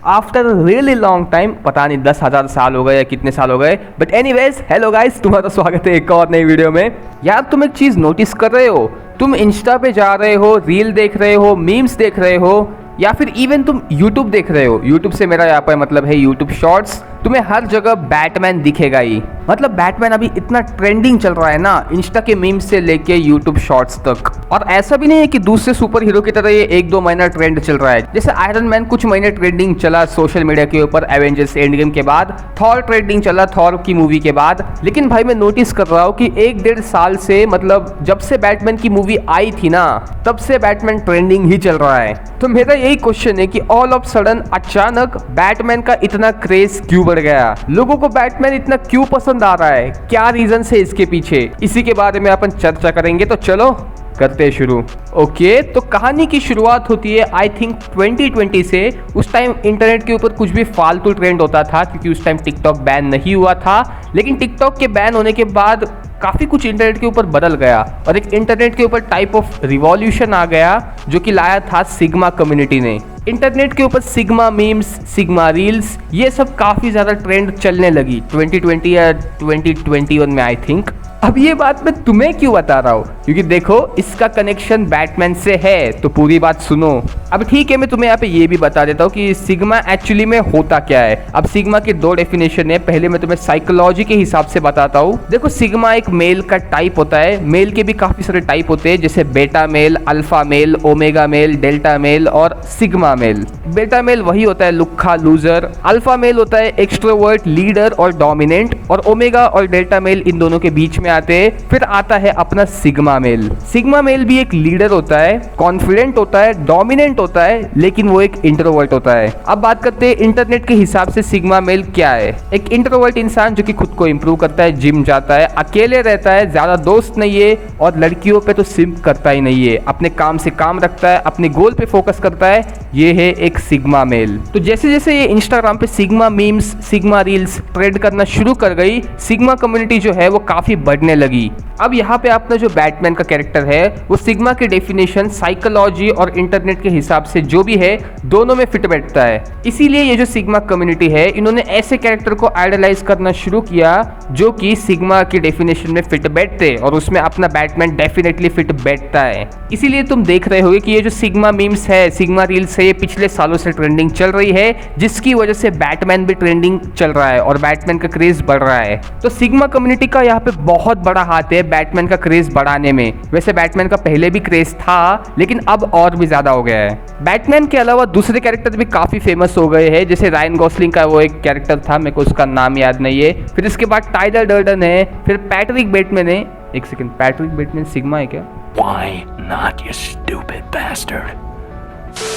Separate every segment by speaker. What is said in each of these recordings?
Speaker 1: After really long time, पता नहीं 10,000 साल हो गए या कितने साल हो गए, बट एनीवेज हेलो गाइस, तुम्हारा स्वागत है एक और नई वीडियो में। यार तुम एक चीज़ नोटिस कर रहे हो, तुम इंस्टा पे जा रहे हो, रील देख रहे हो, मीम्स देख रहे हो, या फिर इवन तुम यूट्यूब देख रहे हो। यूट्यूब से मेरा यहाँ पर मतलब है यूट्यूब शॉर्ट्स, तुम्हें हर जगह बैटमैन दिखेगा ही। मतलब बैटमैन अभी इतना ट्रेंडिंग चल रहा है ना, इंस्टा के मीम्स से लेके यूट्यूब शॉर्ट्स तक। और ऐसा भी नहीं है कि दूसरे सुपर हीरो की तरह ये 1-2 महीना ट्रेंड चल रहा है। जैसे आयरन मैन कुछ महीने ट्रेंडिंग चला सोशल मीडिया के ऊपर एवेंजर्स एंड गेम के बाद, थॉर ट्रेंडिंग चला थॉर की मूवी के बाद। लेकिन भाई मैं नोटिस कर रहा हूँ कि 1-1.5 साल से, मतलब जब से बैटमैन की मूवी आई थी ना, तब से बैटमैन ट्रेंडिंग ही चल रहा है। तो मेरा यही क्वेश्चन है कि ऑल ऑफ सडन अचानक बैटमैन का इतना क्रेज क्यों बढ़ गया? लोगों को बैटमैन इतना क्यों पसंद आ रहा है? क्या रीजन है इसके पीछे? इसी के बारे में अपन चर्चा करेंगे, तो चलो करते हैं शुरू। ओके, तो कहानी की शुरुआत होती है आई थिंक 2020 से। उस टाइम इंटरनेट के ऊपर कुछ भी फालतू ट्रेंड होता था, क्योंकि उस टाइम टिकटॉक बैन नहीं हुआ था। लेकिन टिकटॉक के बैन होने के बाद काफ़ी कुछ इंटरनेट के ऊपर बदल गया और एक इंटरनेट के ऊपर टाइप ऑफ रिवॉल्यूशन आ गया, जो कि लाया था सिग्मा कम्युनिटी ने। इंटरनेट के ऊपर सिग्मा मीम्स, सिग्मा रील्स, ये सब काफ़ी ज़्यादा ट्रेंड चलने लगी 2020 या 2021 में आई थिंक। अब ये बात मैं तुम्हें क्यों बता रहा हूँ, क्योंकि देखो इसका कनेक्शन बैटमैन से है, तो पूरी बात सुनो। अब ठीक है, मैं तुम्हें यहाँ पे ये भी बता देता हूँ कि सिग्मा एक्चुअली में होता क्या है। अब सिग्मा के 2 डेफिनेशन है, पहले मैं तुम्हें साइकोलॉजी के हिसाब से बताता हूँ। देखो सिग्मा एक मेल का टाइप होता है, मेल के भी काफ़ी सारे टाइप होते हैं, जैसे beta male, alpha male, omega male, delta male और सिग्मा मेल। बेटा मेल वही होता है लुक्खा लूजर, अल्फा मेल होता है एक्सट्रोवर्ट लीडर और डोमिनेंट, और ओमेगा और डेल्टा मेल इन दोनों के बीच में आते हैं। फिर आता है अपना सिग्मा मेल। सिग्मा मेल भी एक लीडर होता है, कॉन्फिडेंट होता है, डोमिनेंट होता है, लेकिन वो एक इंट्रोवर्ट होता है। अब बात करते हैं इंटरनेट के हिसाब से सिग्मा मेल क्या है। एक इंट्रोवर्ट इंसान जो कि खुद को इंप्रूव करता है, जिम जाता है, अकेले रहता है, ज्यादा दोस्त नहीं है और लड़कियों पे तो सिम्प करता ही नहीं है, अपने काम से काम रखता है, अपने गोल पे फोकस करता है, ये है एक सिग्मा मेल। तो जैसे जैसे ये इंस्टाग्राम पे sigma memes, sigma reels trend करना शुरू कर गई, सिग्मा कम्युनिटी जो है वो काफी बढ़ने लगी। अब यहाँ पे अपना जो बैटमैन का कैरेक्टर है, वो सिग्मा की डेफिनेशन साइकोलॉजी और इंटरनेट के हिसाब से जो भी है, दोनों में फिट बैठता है। इसीलिए ये जो सिग्मा कम्युनिटी है, इन्होंने ऐसे कैरेक्टर को आइडलाइज करना शुरू किया जो कि सिग्मा की डेफिनेशन में फिट बैठते, और उसमें अपना बैटमैन डेफिनेटली फिट बैठता है। इसीलिए तुम देख रहे होगे कि ये जो सिग्मा मीम्स है, सिग्मा रील्स है, ये पिछले सालों से ट्रेंडिंग चल रही है, जिसकी वजह से बैटमैन भी ट्रेंडिंग चल रहा है और बैटमैन का क्रेज बढ़ रहा है। तो सिग्मा कम्युनिटी का यहाँ पे बहुत बड़ा हाथ है बैटमैन का क्रेज बढ़ाने में। वैसे बैटमैन का पहले भी क्रेज था, लेकिन अब और भी ज्यादा हो गया है। बैटमैन के अलावा दूसरे कैरेक्टर भी काफी फेमस हो गए हैं, जैसे रायन गॉसलिंग का वो एक कैरेक्टर था, मेरे को उसका नाम याद नहीं है। फिर इसके बाद टाइलर डर्डन है, फिर पैट्रिक बेटमैन है। एक सेकंड, पैट्रिक बेटमैन सिग्मा है क्या?
Speaker 2: Why not, you stupid bastard?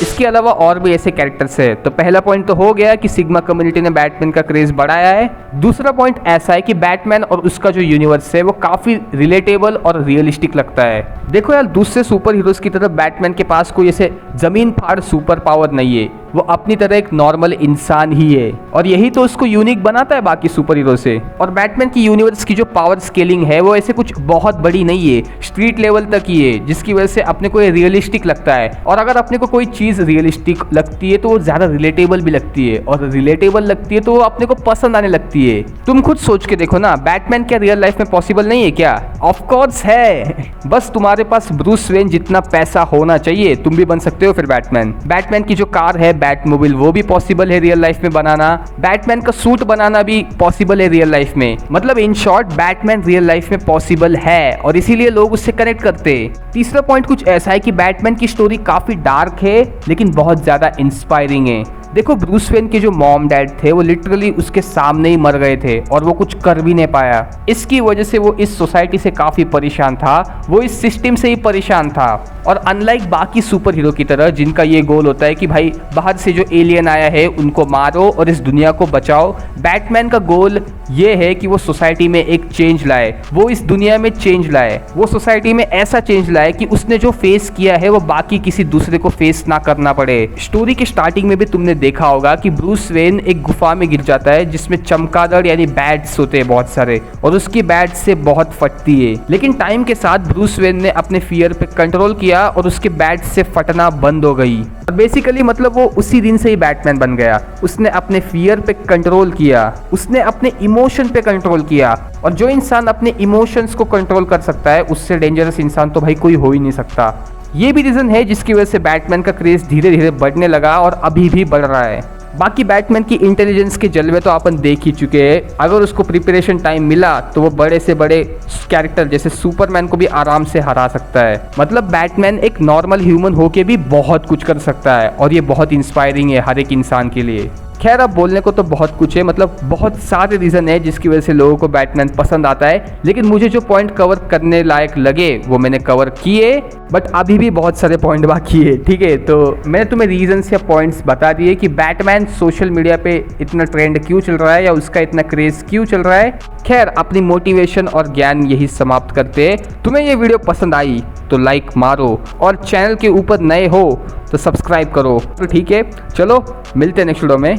Speaker 1: इसके अलावा और भी ऐसे कैरेक्टर्स है। तो पहला पॉइंट तो हो गया कि सिग्मा कम्युनिटी ने बैटमैन का क्रेज बढ़ाया है। दूसरा पॉइंट ऐसा है कि बैटमैन और उसका जो यूनिवर्स है वो काफी रिलेटेबल और रियलिस्टिक लगता है। देखो यार, दूसरे सुपर हीरोज की तरह बैटमैन के पास कोई ऐसे जमीन फाड़ सुपर पावर नहीं है, वो अपनी तरह एक नॉर्मल इंसान ही है, और यही तो उसको यूनिक बनाता है बाकी सुपर हीरो से। और बैटमैन की यूनिवर्स की जो पावर स्केलिंग है वो ऐसे कुछ बहुत बड़ी नहीं है, स्ट्रीट लेवल तक ही है, जिसकी वजह से अपने को ये रियलिस्टिक लगता है। और अगर अपने को कोई चीज रियलिस्टिक लगती है तो वो ज्यादा रिलेटेबल भी लगती है, और रिलेटेबल लगती है तो वो अपने को पसंद आने लगती है। तुम खुद सोच के देखो ना, बैटमैन क्या रियल लाइफ में पॉसिबल नहीं है क्या? ऑफ कोर्स है, बस तुम्हारे पास ब्रूस वेन जितना पैसा होना चाहिए, तुम भी बन सकते हो फिर बैटमैन। बैटमैन की जो कार है बैटमोबिल, वो भी पॉसिबल है रियल लाइफ में बनाना। बैटमैन का सूट बनाना भी पॉसिबल है रियल लाइफ में। मतलब in short Batman real life में पॉसिबल है, और इसीलिए लोग उससे कनेक्ट करते हैं। तीसरा पॉइंट कुछ ऐसा है कि बैटमैन की स्टोरी काफी डार्क है, लेकिन बहुत ज्यादा इंस्पायरिंग है। देखो ब्रूस वेन के जो मॉम डैड थे वो लिटरली उसके सामने ही मर गए थे, और वो कुछ कर भी नहीं पाया। इसकी वजह से वो इस सोसाइटी से काफी परेशान था, वो इस सिस्टम से ही परेशान था। और अनलाइक बाकी सुपर हीरो की तरह, जिनका ये गोल होता है कि भाई बाहर से जो एलियन आया है उनको मारो और इस दुनिया को बचाओ, बैटमैन का गोल ये है कि वो सोसाइटी में एक चेंज लाए, वो इस दुनिया में चेंज लाए, वो सोसाइटी में ऐसा चेंज लाए कि उसने जो फेस किया है वो बाकी किसी दूसरे को फेस ना करना पड़े। स्टोरी के स्टार्टिंग में भी तुमने देखा होगा कि ब्रूस वेन एक गुफा में गिर जाता है जिसमें चमगादड़ यानी बैट्स होते हैं बहुत सारे, और उसकी बैट से बहुत फटती है। लेकिन टाइम के साथ ब्रूस वेन ने अपने फियर पे कंट्रोल किया और उसके बैट से फटना बंद हो गई। और बेसिकली मतलब वो उसी दिन से ही बैटमैन बन गया। उसने अपने फियर पे कंट्रोल किया, उसने अपने इमोशन पे कंट्रोल किया, और जो इंसान अपने इमोशंस को कंट्रोल कर सकता है उससे डेंजरस इंसान तो भाई कोई हो ही नहीं सकता। ये भी रीज़न है जिसकी वजह से बैटमैन का क्रेज धीरे धीरे बढ़ने लगा और अभी भी बढ़ रहा है। बाकी बैटमैन की इंटेलिजेंस के जलवे तो अपन देख ही चुके हैं। अगर उसको प्रिपरेशन टाइम मिला तो वो बड़े से बड़े कैरेक्टर जैसे सुपरमैन को भी आराम से हरा सकता है। मतलब बैटमैन एक नॉर्मल ह्यूमन होके भी बहुत कुछ कर सकता है, और ये बहुत इंस्पायरिंग है हर एक इंसान के लिए। खैर अब बोलने को तो बहुत कुछ है, मतलब बहुत सारे रीज़न है जिसकी वजह से लोगों को बैटमैन पसंद आता है, लेकिन मुझे जो पॉइंट कवर करने लायक लगे वो मैंने कवर किए। बट अभी भी बहुत सारे पॉइंट बाकी है, ठीक है। तो मैंने तुम्हें रीजंस या पॉइंट्स बता दिए कि बैटमैन सोशल मीडिया पे इतना ट्रेंड क्यों चल रहा है या उसका इतना क्रेज क्यों चल रहा है। खैर अपनी मोटिवेशन और ज्ञान यही समाप्त करते हैं। तुम्हें ये वीडियो पसंद आई तो लाइक मारो, और चैनल के ऊपर नए हो तो सब्सक्राइब करो। तो ठीक है, चलो मिलते हैं नेक्स्ट वीडियो में।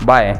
Speaker 1: बाय।